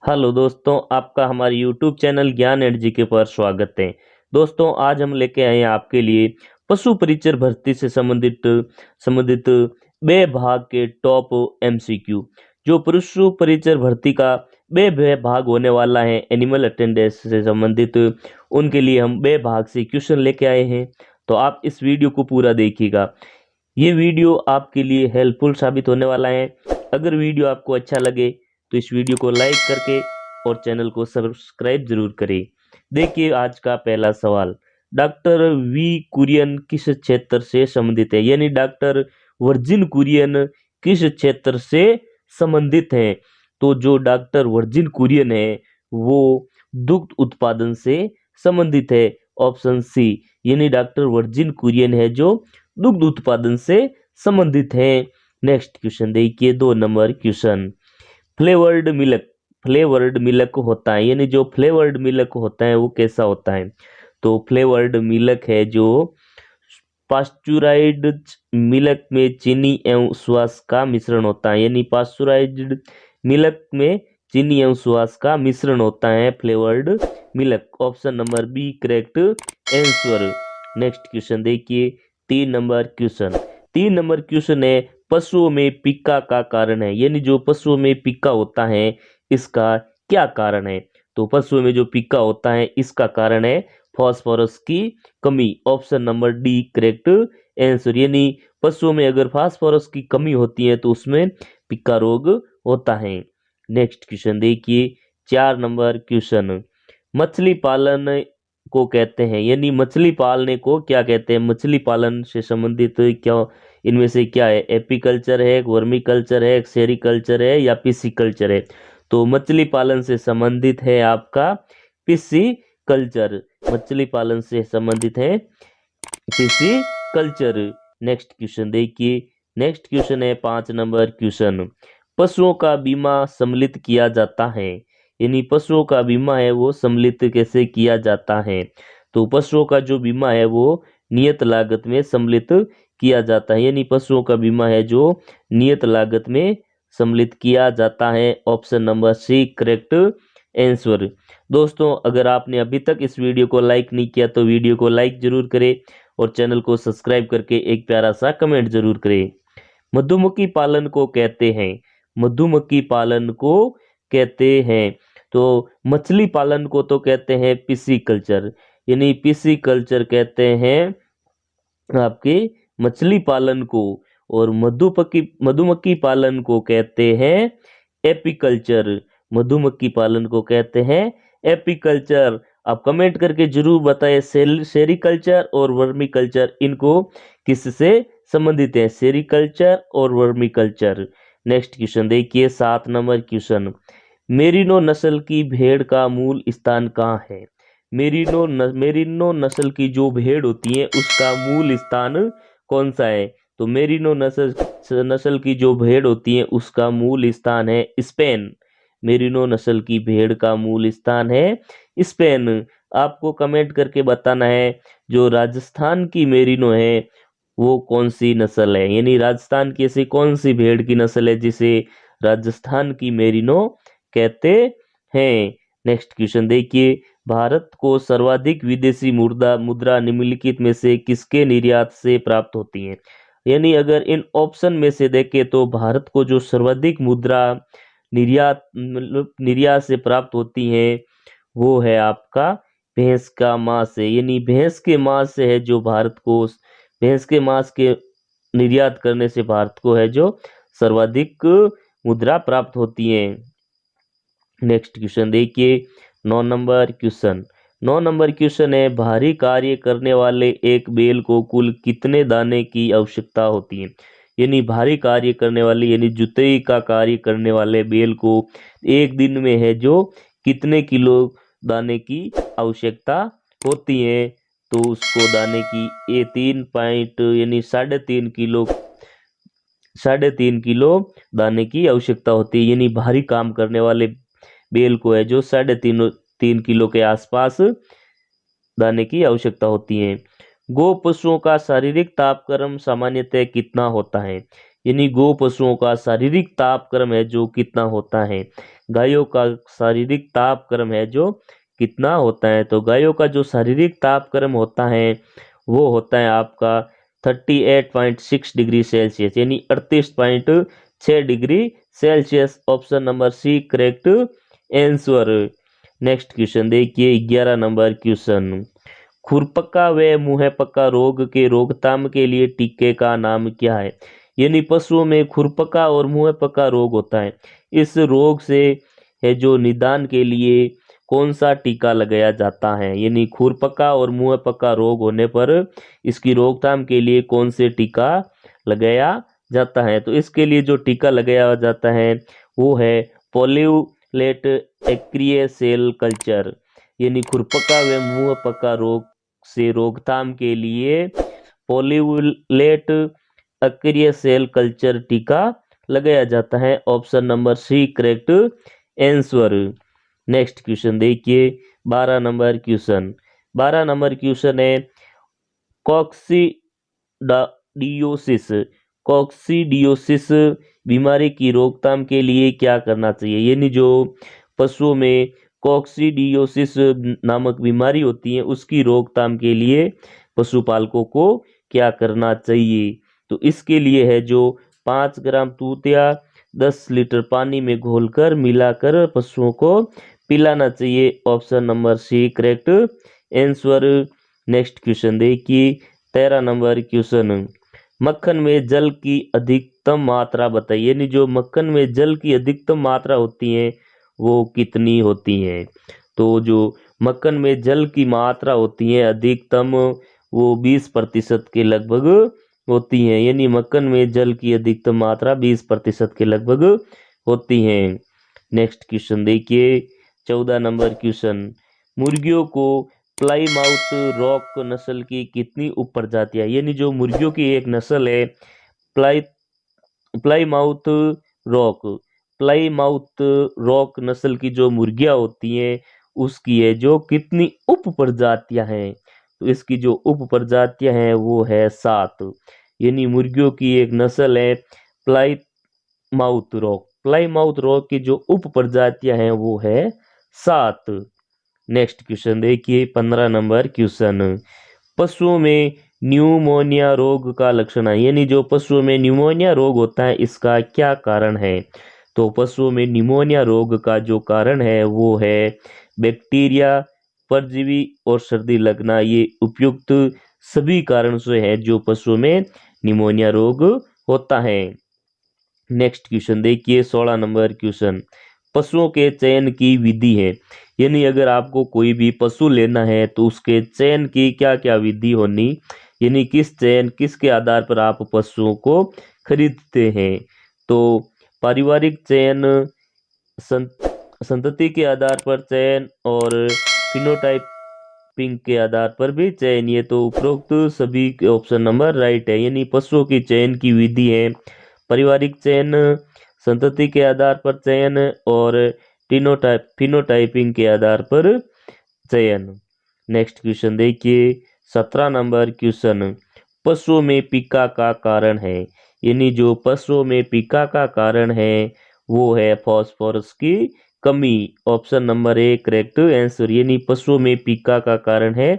Hello दोस्तों, आपका हमारे यूट्यूब चैनल ज्ञान एडजी पर स्वागत है। दोस्तों, आज हम लेके आए हैं आपके लिए पशु परिचर भर्ती से संबंधित बे भाग के टॉप एमसीक्यू। जो पशु परिचर भर्ती का बे भाग होने वाला है एनिमल अटेंडेंस से संबंधित, उनके लिए हम बे भाग से क्वेश्चन लेके आए हैं। तो आप इस वीडियो को पूरा देखिएगा। ये वीडियो आपके लिए हेल्पफुल साबित होने वाला है। अगर वीडियो आपको अच्छा लगे तो इस वीडियो को लाइक करके और चैनल को सब्सक्राइब जरूर करें। देखिए आज का पहला सवाल, डॉक्टर वी कुरियन किस क्षेत्र से संबंधित है? यानी डॉक्टर वर्जिन कुरियन किस क्षेत्र से संबंधित हैं? तो जो डॉक्टर वर्जिन कुरियन है वो दुग्ध उत्पादन से संबंधित है। ऑप्शन सी, यानी डॉक्टर वर्जिन कुरियन है जो दुग्ध उत्पादन से संबंधित है। नेक्स्ट क्वेश्चन देखिए, 2 नंबर क्वेश्चन, फ्लेवर्ड मिल्क होता है, यानी जो फ्लेवर्ड मिल्क होता है वो कैसा होता है? तो फ्लेवर्ड मिल्क है जो पास्चुराइज्ड मिल्क में चीनी एवं सुआस का मिश्रण होता है, यानी पास्चुराइज्ड मिल्क में चीनी एवं सुआस का मिश्रण होता है flavoured milk. Option number B correct answer. Next question देखिए, 3 नंबर क्वेश्चन है, पशुओं में पिक्का का कारण है, यानी जो पशुओं में पिक्का होता है इसका क्या कारण है? तो पशुओं में जो पिक्का होता है इसका कारण है फास्फोरस की कमी। Option number D correct answer, यानी पशुओं में अगर फास्फोरस की कमी होती है तो उसमें पिक्का रोग होता है। नेक्स्ट क्वेश्चन देखिए, 4 नंबर क्वेश्चन, मछली पालन को कहते हैं, यानी मछली पालने को क्या कहते हैं? मछली पालन से संबंधित क्या इनमें से क्या है? एपीकल्चर है, वर्मी कल्चर है, सेरिकल्चर है या पिसिकल्चर है? तो मछली पालन से संबंधित है आपका पिसिकल्चर। मछली पालन से संबंधित है पिसिकल्चर। नेक्स्ट क्वेश्चन देखिए, नेक्स्ट क्वेश्चन है 5 नंबर क्वेश्चन, पशुओं का बीमा सम्मिलित किया जाता है, यानी पशुओं का बीमा है वो सम्मिलित कैसे किया जाता है? तो पशुओं का जो बीमा है वो नियत लागत में सम्मिलित किया जाता है, यानी पशुओं का बीमा है जो नियत लागत में सम्मिलित किया जाता है। Option number C correct answer. दोस्तों, अगर आपने अभी तक इस वीडियो को लाइक नहीं किया तो वीडियो को लाइक जरूर करें और चैनल को सब्सक्राइब करके एक प्यारा सा कमेंट जरूर करें। मधुमक्खी पालन को कहते हैं, मधुमक्खी पालन को कहते हैं। तो मछली पालन को तो कहते हैं पिसिकल्चर, यानी पिसिकल्चर कहते हैं आपके मछली पालन को, और मधुमक्खी पालन को कहते हैं एपीकल्चर। मधुमक्खी पालन को कहते हैं एपीकल्चर। आप कमेंट करके जरूर बताएं सेरिकल्चर और वर्मी कल्चर इनको किससे संबंधित है? सेरिकल्चर और वर्मी कल्चर। नेक्स्ट क्वेश्चन देखिए, 7 नंबर क्वेश्चन, मेरिनो नस्ल की भेड़ का मूल स्थान कहाँ है? मेरिनो नस्ल की जो भेड़ होती है उसका मूल स्थान कौन सा है? तो मेरिनो नस्ल की जो भेड़ होती है उसका मूल स्थान है स्पेन। मेरिनो नस्ल की भेड़ का मूल स्थान है स्पेन। आपको कमेंट करके बताना है जो राजस्थान की मेरिनो है वो कौन सी नस्ल है, यानी राजस्थान की ऐसी कौन सी भेड़ की नस्ल है जिसे राजस्थान की मेरिनो कहते हैं। नेक्स्ट क्वेश्चन देखिए, भारत को सर्वाधिक विदेशी मुद्रा निम्नलिखित में से किसके निर्यात से प्राप्त होती है? यानी अगर इन ऑप्शन में से देखें तो भारत को जो सर्वाधिक मुद्रा निर्यात से प्राप्त होती है वो है आपका भैंस का मांस है, यानी भैंस के मांस से है जो भारत को, भैंस के मांस के निर्यात करने से भारत को है जो सर्वाधिक मुद्रा प्राप्त होती है। नेक्स्ट क्वेश्चन देखिए, 9 नंबर क्वेश्चन है, भारी कार्य करने वाले एक बैल को कुल कितने दाने की आवश्यकता होती है? यानी भारी कार्य करने वाले यानी जुताई का कार्य करने वाले बैल को एक दिन में है जो कितने किलो दाने की आवश्यकता होती है? तो उसको दाने की ये 3 पॉइंट यानी 3.5 किलो दाने की आवश्यकता होती है, यानी भारी काम करने वाले बेल को है जो 3.5 किलो के आसपास दाने की आवश्यकता होती है। गो पशुओं का शारीरिक तापक्रम सामान्यतः कितना होता है? यानी गो पशुओं का शारीरिक तापक्रम है जो कितना होता है। गायों का शारीरिक तापक्रम है जो कितना होता है। तो गायों का जो शारीरिक तापक्रम होता है वो होता है आपका 38.6 डिग्री सेल्सियस, यानी 38.6 degree Celsius. Option number C correct answer. Next question देखिए 11 नंबर क्वेश्चन। खुरपका व मुंहपका रोग के रोकथाम के लिए टीके का नाम क्या है। यानी पशुओं में खुरपका और मुंहपका रोग होता है। इस रोग से है जो निदान के लिए कौन सा टीका लगाया जाता है। यानी खुरपका और मुंहपका रोग होने पर इसकी रोकथाम के लिए कौन से टीका लगाया जाता है। तो इसके लिए जो टीका लगाया जाता है वो है पोलियोलेट एक्रिय सेल कल्चर। यानी खुरपका व मुंहपका रोग से रोकथाम के लिए पोलियोलेट अक्रिय सेल कल्चर टीका लगाया जाता है। Option number C correct answer. Next question देखिए 12 नंबर क्वेश्चन। 12 नंबर क्वेश्चन है कॉक्सीडियोसिस। कॉक्सीडियोसिस बीमारी की रोकथाम के लिए क्या करना चाहिए। यानी जो पशुओं में कॉक्सीडियोसिस नामक बीमारी होती है उसकी रोकथाम के लिए पशुपालकों को क्या करना चाहिए। तो इसके लिए है जो 5 ग्राम तूतिया 10 लीटर पानी में घोलकर मिलाकर पशुओं को पिलाना चाहिए। Option number C correct answer. Next question देखिए 13 नंबर क्वेश्चन। मक्खन में जल की अधिकतम मात्रा बताइए। यानी जो मक्खन में जल की अधिकतम मात्रा होती है वो कितनी होती है। तो जो मक्खन में जल की मात्रा होती है अधिकतम वो 20% के लगभग होती है। यानी मक्खन में जल की अधिकतम मात्रा 20% के लगभग होती है। नेक्स्ट क्वेश्चन देखिए 14 नंबर क्वेश्चन। मुर्गियों को प्लाईमाउथ रॉक नस्ल की कितनी उपप्रजातियां। यानी जो मुर्गियों की एक नस्ल है प्लाईमाउथ रॉक। प्लाईमाउथ रॉक नस्ल की जो मुर्गियां होती हैं उसकी है जो कितनी उप प्रजातियां हैं। तो इसकी जो उप प्रजातियां हैं वो है 7। यानी मुर्गियों की एक नस्ल है प्लाईमाउथ रॉक। प्लाईमाउथ रॉक की जो उप प्रजातियां हैं वो है 7। नेक्स्ट क्वेश्चन देखिए 15 नंबर क्वेश्चन। पशुओं में न्यूमोनिया रोग का लक्षण है। यानी जो पशुओं में न्यूमोनिया रोग होता है इसका क्या कारण है। तो पशुओं में न्यूमोनिया रोग का जो कारण है वो है बैक्टीरिया, परजीवी और सर्दी लगना। ये उपयुक्त सभी कारण से है जो पशुओं में न्यूमोनिया रोग होता है। नेक्स्ट क्वेश्चन देखिए 16 नंबर क्वेश्चन। पशुओं के चयन की विधि है। यानी अगर आपको कोई भी पशु लेना है तो उसके चयन की क्या क्या विधि होनी। यानी किसके आधार पर आप पशुओं को खरीदते हैं। तो पारिवारिक चयन, संतति के आधार पर चयन और फिनोटाइपिंग के आधार पर भी चयन। ये तो उपरोक्त सभी ऑप्शन नंबर राइट है। यानी पशुओं की चयन की विधि है पारिवारिक चयन, संतति के आधार पर चयन और फिनोटाइपिंग के आधार पर चयन। नेक्स्ट क्वेश्चन देखिए 17 नंबर क्वेश्चन। पशुओं में पिका का कारण है। यानी जो पशुओं में पिका का कारण है वो है फास्फोरस की कमी। Option number A correct answer. यानी पशुओं में पिका का कारण है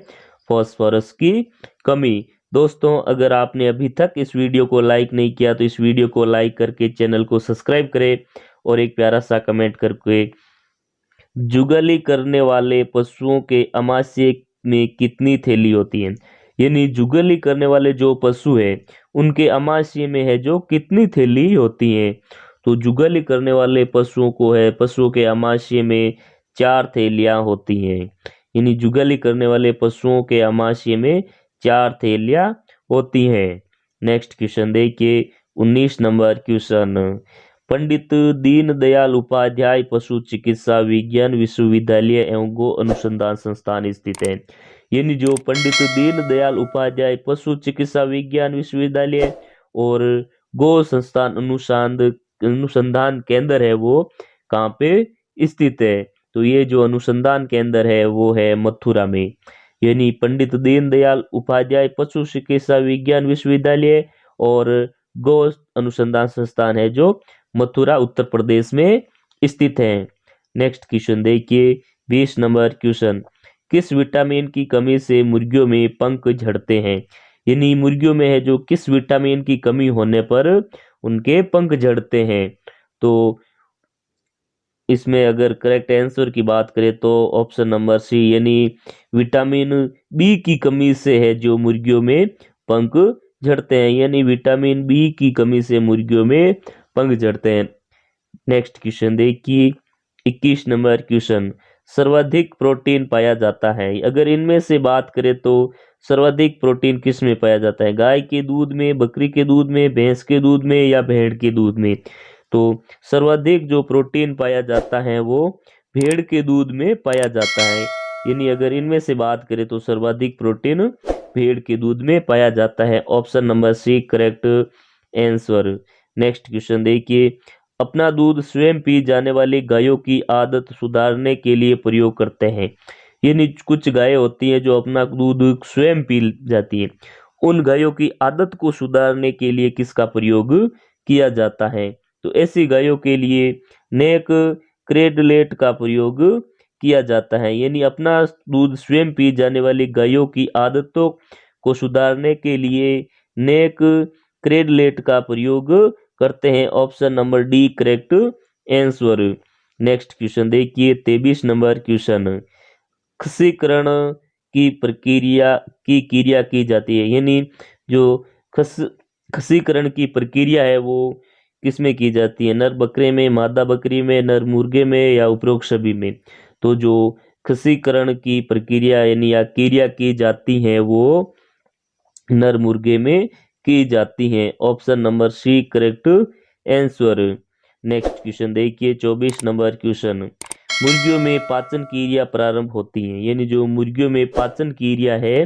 फास्फोरस की कमी। दोस्तों अगर आपने अभी तक इस वीडियो को लाइक नहीं किया तो इस वीडियो को लाइक करके चैनल को सब्सक्राइब करें और एक प्यारा सा कमेंट करके जुगाली करने वाले पशुओं के अमाशय में कितनी थैली होती है। यानी जुगाली करने वाले जो पशु है उनके अमाशय में है जो कितनी थैली होती है। तो जुगाली करने वाले पशुओं को है पशुओं के अमाशय में 4 थैलियां होती हैं। यानी जुगाली करने वाले पशुओं के अमाशय में 4 थैलियां होती हैं। नेक्स्ट क्वेश्चन देखिए 19 नंबर क्वेश्चन। पंडित दीनदयाल उपाध्याय पशु चिकित्सा विज्ञान विश्वविद्यालय एवं गो अनुसंधान संस्थान स्थित है। यानी जो पंडित दीनदयाल उपाध्याय पशु चिकित्सा विज्ञान विश्वविद्यालय और गो संस्थान अनुसंधान केंद्र है वो कहाँ पे स्थित है। तो ये जो अनुसंधान केंद्र है वो है मथुरा में। यानी पंडित दीनदयाल उपाध्याय पशु चिकित्सा विज्ञान विश्वविद्यालय और गो अनुसंधान संस्थान है जो मथुरा उत्तर प्रदेश में स्थित है। नेक्स्ट क्वेश्चन देखिए 20 नंबर क्वेश्चन, किस विटामिन की कमी से मुर्गियों में पंख झड़ते हैं? यानी मुर्गियों में है जो किस विटामिन की कमी होने पर उनके पंख झड़ते हैं? तो इसमें अगर करेक्ट आंसर की बात करें तो ऑप्शन नंबर सी यानी विटामिन बी की कमी से है जो मुर्गियों में पंख झड़ते हैं, यानी विटामिन बी की कमी से मुर्गियों में पंख झड़ते हैं। नेक्स्ट क्वेश्चन देखिए 21 नंबर क्वेश्चन, सर्वाधिक प्रोटीन पाया जाता है? अगर इनमें से बात करें तो सर्वाधिक प्रोटीन किस में पाया जाता है? गाय के दूध में, बकरी के दूध में, भैंस के दूध में या भेड़ के दूध में? तो सर्वाधिक जो प्रोटीन पाया जाता है वो भेड़ के दूध में पाया जाता है, यानी अगर इनमें से बात करें तो सर्वाधिक प्रोटीन भेड़ के दूध में पाया जाता है। Option number C correct answer. Next question देखिए, अपना दूध स्वयं पी जाने वाली गायों की आदत सुधारने के लिए प्रयोग करते हैं? यानी कुछ गायें होती हैं जो अपना दूध स्वयं पी जाती है, उन गायों की आदत को सुधारने के लिए किसका प्रयोग किया जाता है? तो ऐसी गायों के लिए नेक क्रेडलेट का प्रयोग किया जाता है, यानी अपना दूध स्वयं पी जाने वाली गायों की आदतों को सुधारने के लिए नेक क्रेडलेट का प्रयोग करते हैं। Option number D correct answer. Next question देखिए 23 नंबर क्वेश्चन, खसीकरण की प्रक्रिया की क्रिया की जाती है? यानी जो खस खसीकरण की प्रक्रिया है वो किसमें की जाती है? नर बकरे में, मादा बकरी में, नर मुर्गे में या उपरोक्त सभी में? तो जो खसीकरण की प्रक्रिया यानी या क्रिया की जाती है वो नर मुर्गे में की जाती हैं। Option number C correct answer. Next question देखिए 24 नंबर क्वेश्चन, मुर्गियों में पाचन क्रिया प्रारंभ होती है? यानी जो मुर्गियों में पाचन क्रिया है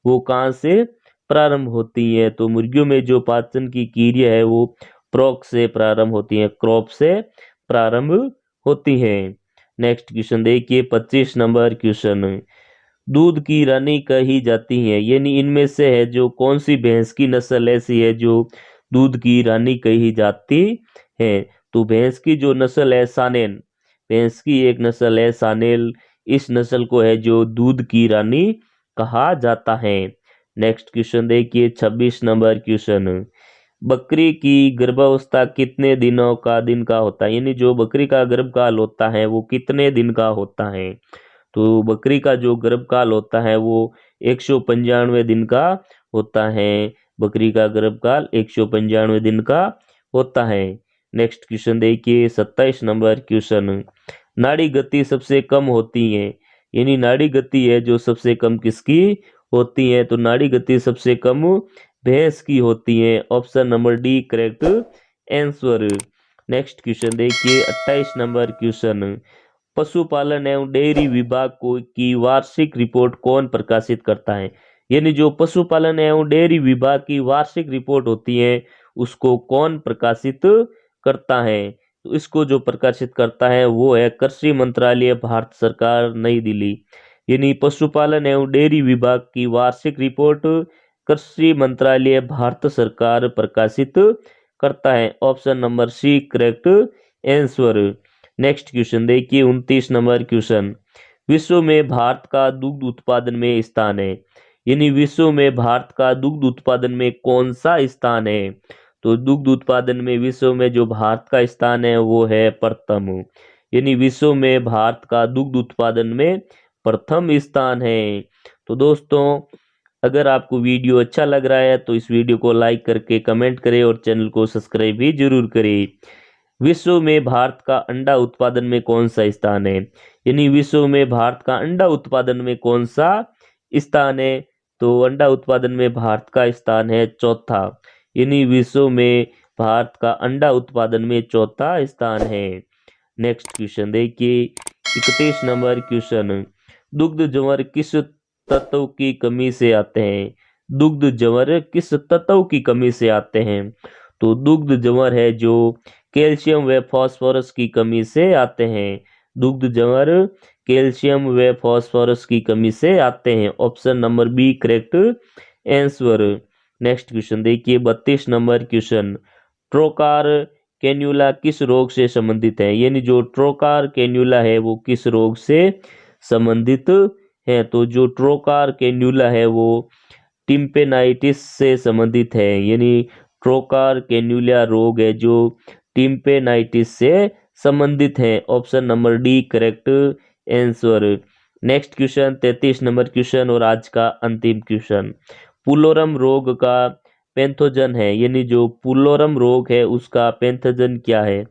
वो कहाँ से प्रारंभ होती है? तो मुर्गियों में जो पाचन की क्रिया है वो प्रोक से प्रारंभ होती है, क्रॉप से प्रारंभ होती है। नेक्स्ट क्वेश्चन देखिए 25 नंबर क्वेश्चन, दूध की रानी कही जाती है? यानी इनमें से है जो कौन सी भैंस की नस्ल ऐसी है जो दूध की रानी कही जाती है? तो भैंस की जो नस्ल है सानेन, भैंस की एक नस्ल है सानेल, इस नस्ल को है जो दूध की रानी कहा जाता है। नेक्स्ट क्वेश्चन देखिए 26 नंबर क्वेश्चन, बकरी की गर्भावस्था कितने दिन का होता है? यानी जो बकरी का गर्भकाल होता है वो कितने दिन का होता है? तो बकरी का जो गर्भकाल होता है वो 195 दिन का होता है। बकरी का गर्भकाल 195 दिन का होता है। नेक्स्ट क्वेश्चन देखिए 27 नंबर क्वेश्चन, नाड़ी गति सबसे कम होती है? यानी नाड़ी गति है जो सबसे कम किसकी होती है? तो नाड़ी गति सबसे कम भैंस की होती है। Option number D correct answer. Next question देखिए 28 नंबर क्वेश्चन, पशुपालन एवं डेयरी विभाग को की वार्षिक रिपोर्ट कौन प्रकाशित करता है? यानी जो पशुपालन एवं डेयरी विभाग की वार्षिक रिपोर्ट होती है उसको कौन प्रकाशित करता है? तो इसको जो प्रकाशित करता है वो है कृषि मंत्रालय, भारत सरकार, नई दिल्ली। यानी पशुपालन एवं डेयरी विभाग की वार्षिक रिपोर्ट कृषि मंत्रालय, भारत सरकार प्रकाशित करता है। Option number C correct answer. Next question देखिए 29 नंबर क्वेश्चन, विश्व में भारत का दुग्ध उत्पादन में स्थान है? यानी विश्व में भारत का दुग्ध उत्पादन में कौन सा स्थान है? तो दुग्ध उत्पादन में विश्व में जो भारत का स्थान है वो है प्रथम, यानी विश्व में भारत का दुग्ध उत्पादन में प्रथम स्थान है। तो दोस्तों अगर आपको वीडियो अच्छा लग रहा है तो इस वीडियो को लाइक करके कमेंट करें और चैनल को सब्सक्राइब भी जरूर करें। विश्व में भारत का अंडा उत्पादन में कौन सा स्थान है? यानी विश्व में भारत का अंडा उत्पादन में कौन सा स्थान है? तो अंडा उत्पादन में भारत का स्थान है चौथा, यानी विश्व में भारत का अंडा उत्पादन में चौथा स्थान है। नेक्स्ट क्वेश्चन देखिए 31 नंबर क्वेश्चन, दुग्ध जवर किस तत्व की कमी से आते हैं? दुग्ध जवर किस तत्व की कमी से आते हैं? तो दुग्ध जवर है जो कैल्शियम व फास्फोरस की कमी से आते हैं। दुग्ध जवर कैल्शियम व फास्फोरस की कमी से आते हैं। Option number B correct answer. Next question देखिए 32 नंबर क्वेश्चन, ट्रोकार कैन्युला किस रोग से संबंधित है, यानी जो ट्रोकार कैन्युला है वो किस रोग से संबंधित है। तो जो ट्रोकार कैन्युला है वो टिम्पेनाइटिस से संबंधित है, यानी ट्रोकार कैन्युला रोग है जो टिम्पेनाइटिस से संबंधित है। Option number D correct answer. Next question 33 number question और आज का अंतिम क्वेश्चन, पुलोरम रोग का पैथोजन है, यानी जो पुलोरम रोग है उसका पैथोजन क्या है।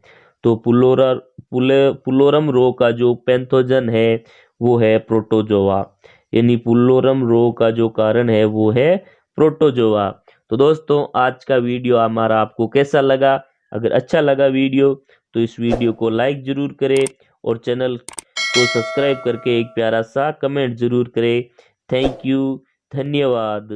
तो पुलोरम रोग का जो पैथोजन है वो है प्रोटोजोआ, यानी पुलोरम रोग का जो कारण है वो है प्रोटोजोआ। तो दोस्तों आज का वीडियो हमारा आपको कैसा लगा, अगर अच्छा लगा वीडियो तो इस वीडियो को लाइक जरूर करें और चैनल को सब्सक्राइब करके एक प्यारा सा कमेंट जरूर करें। थैंक यू, धन्यवाद।